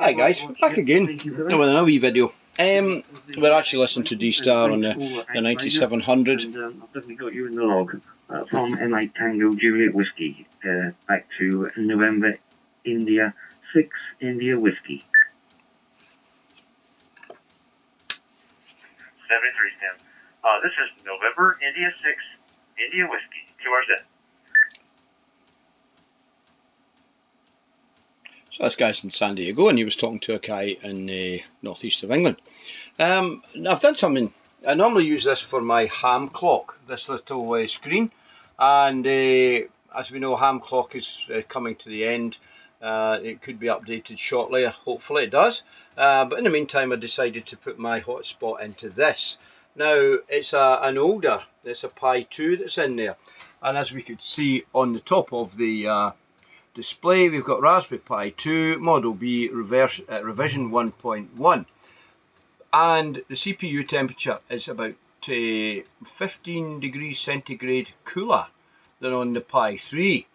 Hi guys, we're back again with another wee video. We're actually listening to D-star on the 9700. I've definitely got you in the log from M8 Tango Juliet Whiskey back to November India 6 India Whiskey. 73 stem. This is November India 6 India Whiskey. 2 hours in. So this guy's in San Diego and he was talking to a guy in the northeast of England. I've done something. I normally use this for my ham clock, this little screen, and as we know, ham clock is coming to the end. It could be updated shortly, hopefully it does, but in the meantime I decided to put my hotspot into this. Now it's an older, it's a Pi 2 that's in there, and as we could see on the top of the display, we've got Raspberry Pi 2 Model B revision 1.1, and the CPU temperature is about 15 degrees centigrade cooler than on the Pi 3.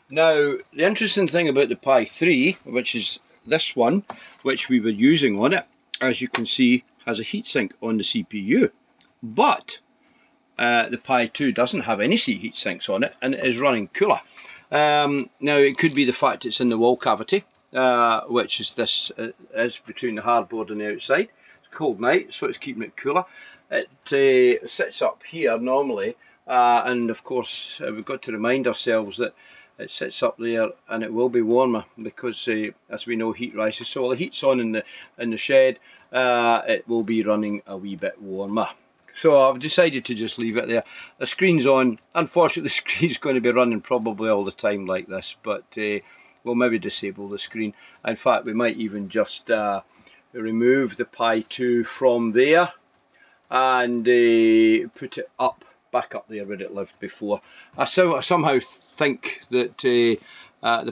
Now the interesting thing about the Pi 3, which is this one which we were using on it, as you can see, has a heatsink on the CPU, but the Pi 2 doesn't have any heat sinks on it and it is running cooler. Now it could be the fact it's in the wall cavity, which is this is between the hardboard and the outside. It's a cold night, so it's keeping it cooler. It sits up here normally, and of course we've got to remind ourselves that it sits up there and it will be warmer because as we know, heat rises. So while the heat's on in the shed, it will be running a wee bit warmer. So I've decided to just leave it there. The screen's on. Unfortunately, the screen's going to be running probably all the time like this, but we'll maybe disable the screen. In fact, we might even just remove the Pi 2 from there and put it back up there where it lived before. I somehow think that the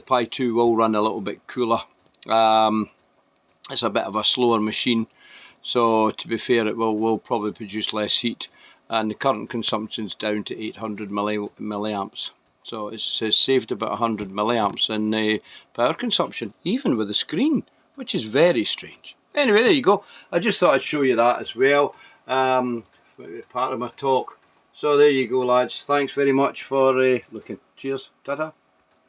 Pi 2 will run a little bit cooler. It's a bit of a slower machine, so to be fair, it will probably produce less heat, and the current consumption is down to 800 milliamps. So it's saved about 100 milliamps in power consumption, even with the screen, which is very strange. Anyway, there you go. I just thought I'd show you that as well, part of my talk. So there you go, lads. Thanks very much for looking. Cheers. Ta-ta.